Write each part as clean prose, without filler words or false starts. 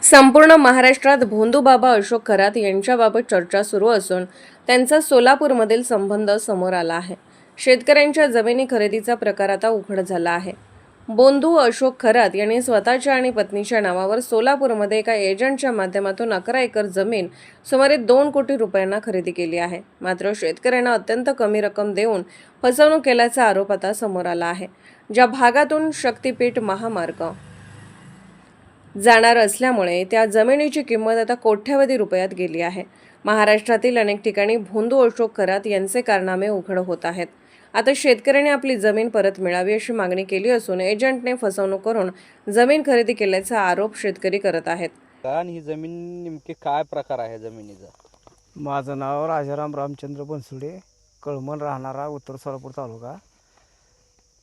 संपूर्ण महाराष्ट्रात भोंदूबाबा अशोक खरात यांच्याबाबत चर्चा सुरू असून त्यांचा सोलापूरमधील संबंध समोर आला आहे. शेतकऱ्यांच्या जमिनी खरेदीचा प्रकार आता उघड झाला आहे. बोंधू अशोक खरात यांनी स्वतःच्या आणि पत्नीच्या नावावर सोलापूरमध्ये एका एजंटच्या माध्यमातून 11 एकर जमीन सुमारे 2 कोटी रुपयांना खरेदी केली आहे. मात्र शेतकऱ्यांना अत्यंत कमी रक्कम देऊन फसवणूक केल्याचा आरोप आता समोर आला आहे. ज्या भागातून शक्तीपीठ महामार्ग जाणार असल्यामुळे त्या जमिनीची किंमत आता कोट्यवधी रुपयात गेली आहे. महाराष्ट्रातील अनेक ठिकाणी भोंदू अशोक खरात यांचे कारनामे उघड होत आहेत. आता शेतकऱ्यांनी आपली जमीन परत मिळावी अशी मागणी केली असून एजंटने फसवणूक करून जमीन खरेदी केल्याचा आरोप शेतकरी करत आहेत. आणि ही जमीन नेमकी काय प्रकार आहे जमिनीचा? माझं नाव राजाराम रामचंद्र बनसुडे, कळमन, राहणारा उत्तर सोलापूर तालुका.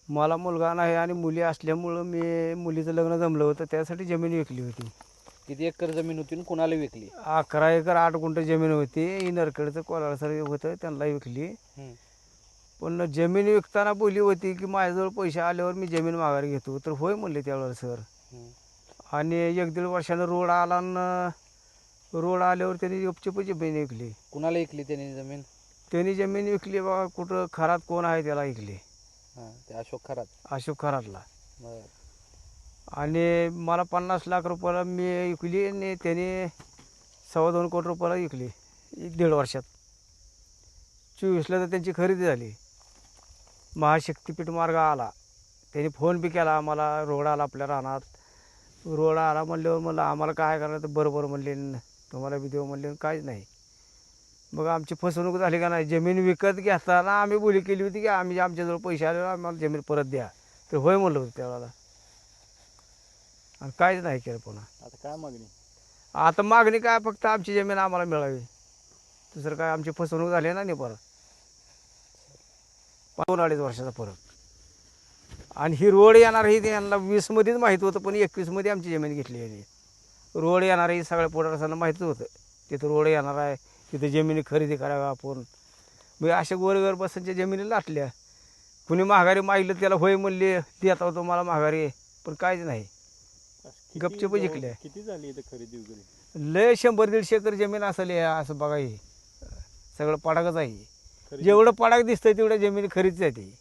मला मुलगा नाही आणि मुली असल्यामुळं मी मुलीचं लग्न जमलं होतं, त्यासाठी जमीन विकली होती. किती एकर जमीन होती आणि कुणाला विकली? 11 एकर 8 गुंठ जमीन होती. नरखेडचं कोलाळसर होतं, त्यांना विकली. पण जमीन विकताना बोली होती की माझ्याजवळ पैसे आल्यावर मी जमीन माघारी घेतो. तर होय म्हणले त्यावेळेला सर. आणि 1-1.5 वर्षानं रोड आला आणि रोड आल्यावर त्यांनी उपचेपची जमीन विकली. कुणाला विकली त्यांनी जमीन? त्यांनी जमीन विकली बाबा, कुठं खरात कोण आहे त्याला विकली. ते अशोक खरात. अशोक खरातला. बरं. आणि मला 50 लाख रुपयाला मी विकली आणि त्याने 2.25 कोटी रुपयाला विकली 1.5 वर्षात. 24ला तर त्यांची खरेदी झाली. महाशक्तीपीठ मार्ग आला, त्यांनी फोन बी केला आम्हाला. रोड आला आपल्या रानात. रोड आला म्हणल्यावर म्हणलं आम्हाला काय करायचं, बरोबर म्हणले, तुम्हाला बी देऊ म्हणले. काहीच नाही. मग आमची फसवणूक झाली का नाही. जमीन विकत घेताना आम्ही बोली केली होती की आम्ही आमच्याजवळ पैसे आले आम्हाला जमीन परत द्या. तर होय म्हणलं होतं त्यावेळेला. आणि काहीच नाही केलं पुन्हा. आता काय मागणी? आता मागणी काय, फक्त आमची जमीन आम्हाला मिळावी. दुसरं काय, आमची फसवणूक झाली ना नाही परत. 2-2.5 वर्षाचा फरक. आणि ही रोड येणार ही त्यांना 20मध्येच माहीत होतं, पण 21मध्ये आमची जमीन घेतली आहे. रोड येणार ही सगळ्या पुढाऱ्यांना माहीत होतं. तिथं रोड येणार आहे, तिथे जमिनी खरेदी कराव्या आपण. मग अशा गोरगर बसांच्या जमिनी लाटल्या. कुणी माघारी मागितलं त्याला होय म्हणले, देता होतो मला माघारी. पण काहीच नाही, गपचेप जिंकल्या. किती झाली इथं खरेदी वगैरे? लय 100-150 एकर जमीन असेल असं बघा. हे सगळं पडाकच आहे. जेवढं पडाक दिसतंय तेवढ्या जमिनी खरेदीच आहे ती.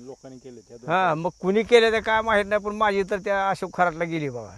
लोकांनी केले? हां, मग कुणी केलं ते काय माहीत नाही, पण माझी तर त्या अशोक खरातला गेली बघा.